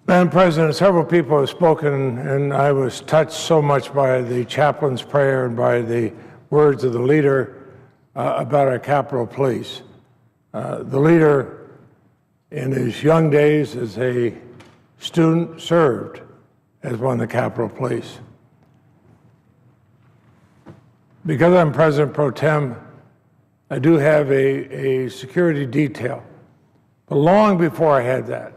Madam President, several people have spoken, and I was touched so much by the chaplain's prayer and by the words of the leader about our Capitol Police. The leader, in his young days as a student, served as one of the Capitol Police. Because I'm President Pro Tem, I do have a security detail. But long before I had that,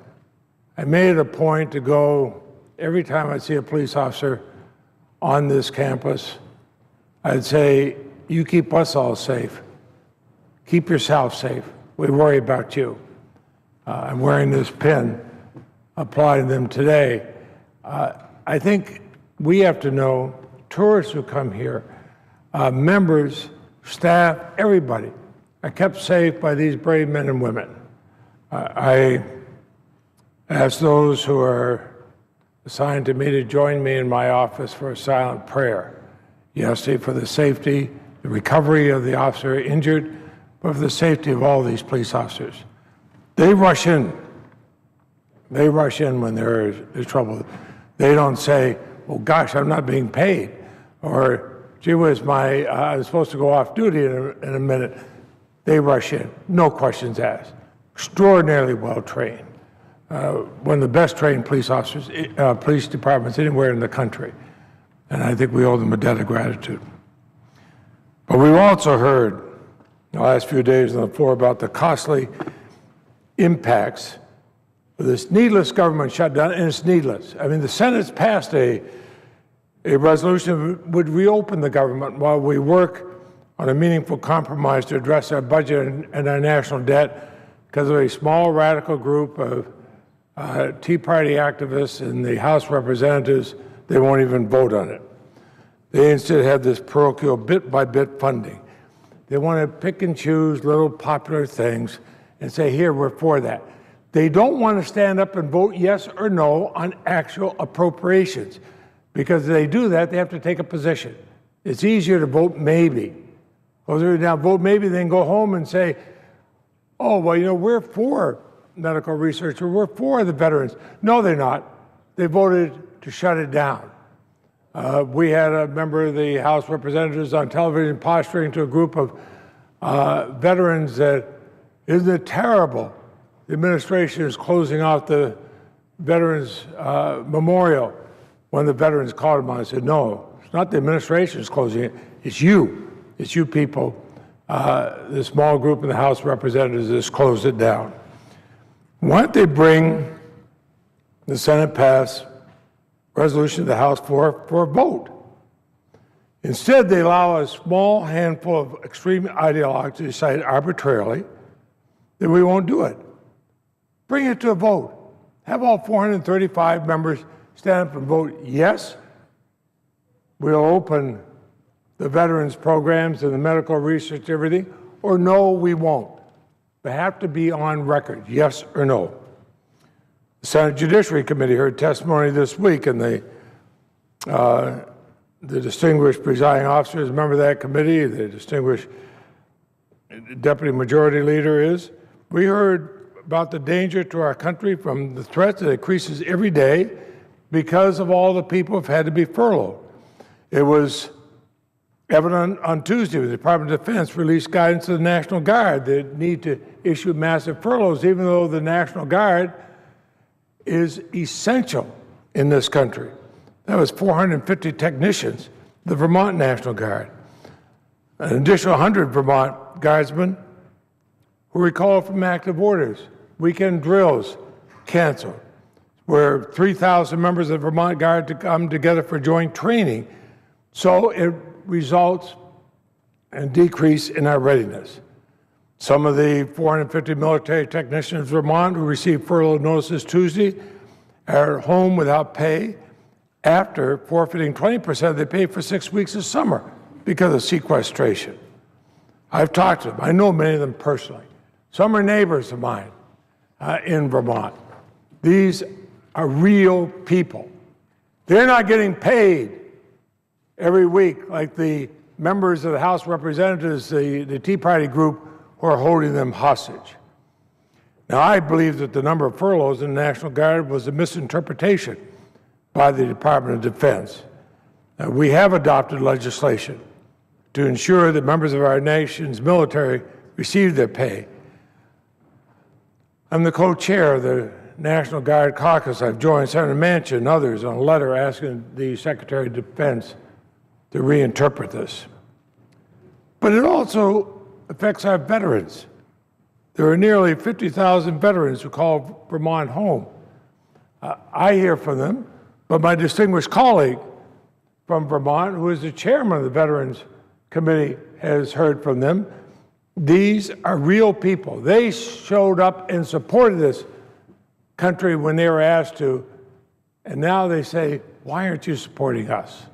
I made it a point to go every time I'd see a police officer on this campus. I'd say, you keep us all safe. Keep yourself safe. We worry about you. I'm wearing this pin, applying them today. I think we have to know, tourists who come here, members, staff, everybody are kept safe by these brave men and women. I ask those who are assigned to me to join me in my office for a silent prayer yesterday for the safety, the recovery of the officer injured, but for the safety of all these police officers. They rush in. They rush in when there is trouble. They don't say, well, gosh, I'm not being paid, or gee whiz, I'm supposed to go off duty in a minute. They rush in, no questions asked. Extraordinarily well trained. One of the best trained police officers, police departments anywhere in the country. And I think we owe them a debt of gratitude. But we've also heard in the last few days on the floor about the costly impacts of this needless government shutdown, and it's needless. I mean, the Senate's passed a resolution that would reopen the government while we work on a meaningful compromise to address our budget and our national debt because of a small radical group of Tea Party activists in the House of Representatives. They won't even vote on it. They instead have this parochial bit-by-bit funding. They want to pick and choose little popular things and say, here, we're for that. They don't want to stand up and vote yes or no on actual appropriations, because if they do that, they have to take a position. It's easier to vote maybe. Because now vote maybe, then go home and say, oh, well, you know, we're for medical research, or we're for the veterans. No, they're not. They voted to shut it down. We had a member of the House of Representatives on television posturing to a group of veterans that, isn't it terrible? The administration is closing off the Veterans Memorial. One of the veterans called him on and said, no, it's not the administration is closing it, it's you. It's you people. The small group in the House of Representatives has closed it down. Why don't they bring the Senate pass resolution to the House for a vote? Instead, they allow a small handful of extreme ideologues to decide arbitrarily that we won't do it. Bring it to a vote. Have all 435 members stand up and vote yes. We'll open the veterans programs and the medical research, everything, or no, we won't. They have to be on record, yes or no. The Senate Judiciary Committee heard testimony this week, and the distinguished presiding officer is a member of that committee, the distinguished Deputy Majority Leader is. We heard about the danger to our country from the threat that increases every day because of all the people who've had to be furloughed. It was evident on Tuesday when the Department of Defense released guidance to the National Guard that need to issue massive furloughs, even though the National Guard is essential in this country. That was 450 technicians, the Vermont National Guard. An additional 100 Vermont guardsmen who recalled from active orders, weekend drills canceled, where 3,000 members of the Vermont Guard to come together for joint training. So it results in a decrease in our readiness. Some of the 450 military technicians in Vermont who received furlough notices Tuesday are at home without pay after forfeiting 20% of their pay for 6 weeks of summer because of sequestration. I've talked to them. I know many of them personally. Some are neighbors of mine in Vermont. These are real people. They're not getting paid every week like the members of the House of Representatives, the Tea Party group, who are holding them hostage. Now, I believe that the number of furloughs in the National Guard was a misinterpretation by the Department of Defense. We have adopted legislation to ensure that members of our nation's military receive their pay. I'm the co-chair of the National Guard Caucus. I've joined Senator Manchin and others on a letter asking the Secretary of Defense to reinterpret this. But it also affects our veterans. There are nearly 50,000 veterans who call Vermont home. I hear from them, but my distinguished colleague from Vermont, who is the chairman of the Veterans Committee, has heard from them. These are real people. They showed up and supported this country when they were asked to, and now they say, why aren't you supporting us?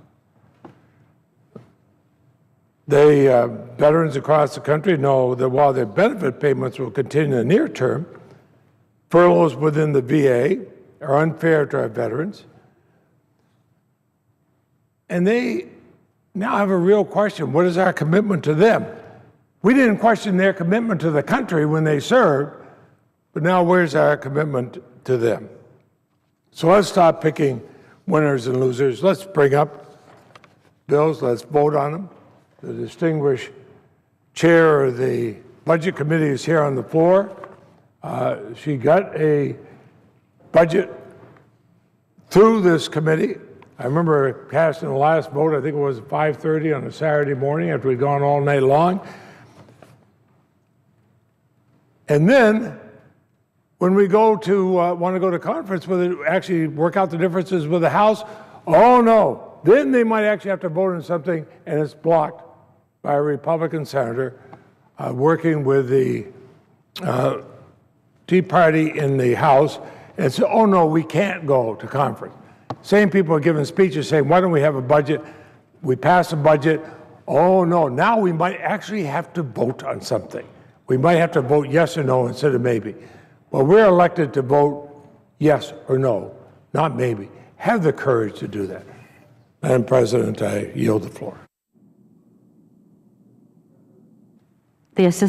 Veterans across the country know that while their benefit payments will continue in the near term, furloughs within the VA are unfair to our veterans. And they now have a real question. What is our commitment to them? We didn't question their commitment to the country when they served, but now where's our commitment to them? So let's stop picking winners and losers. Let's bring up bills. Let's vote on them. The distinguished chair of the Budget Committee is here on the floor. She got a budget through this committee. I remember casting the last vote, I think it was 5:30 on a Saturday morning after we'd gone all night long. And then when we go to want to go to conference with it, actually work out the differences with the House, oh no, then they might actually have to vote on something and it's blocked by a Republican senator working with the Tea Party in the House and say, oh no, we can't go to conference. Same people are giving speeches saying, why don't we have a budget? We pass a budget. Oh no, now we might actually have to vote on something. We might have to vote yes or no instead of maybe. Well, we're elected to vote yes or no, not maybe. Have the courage to do that. Madam President, I yield the floor. The Assistant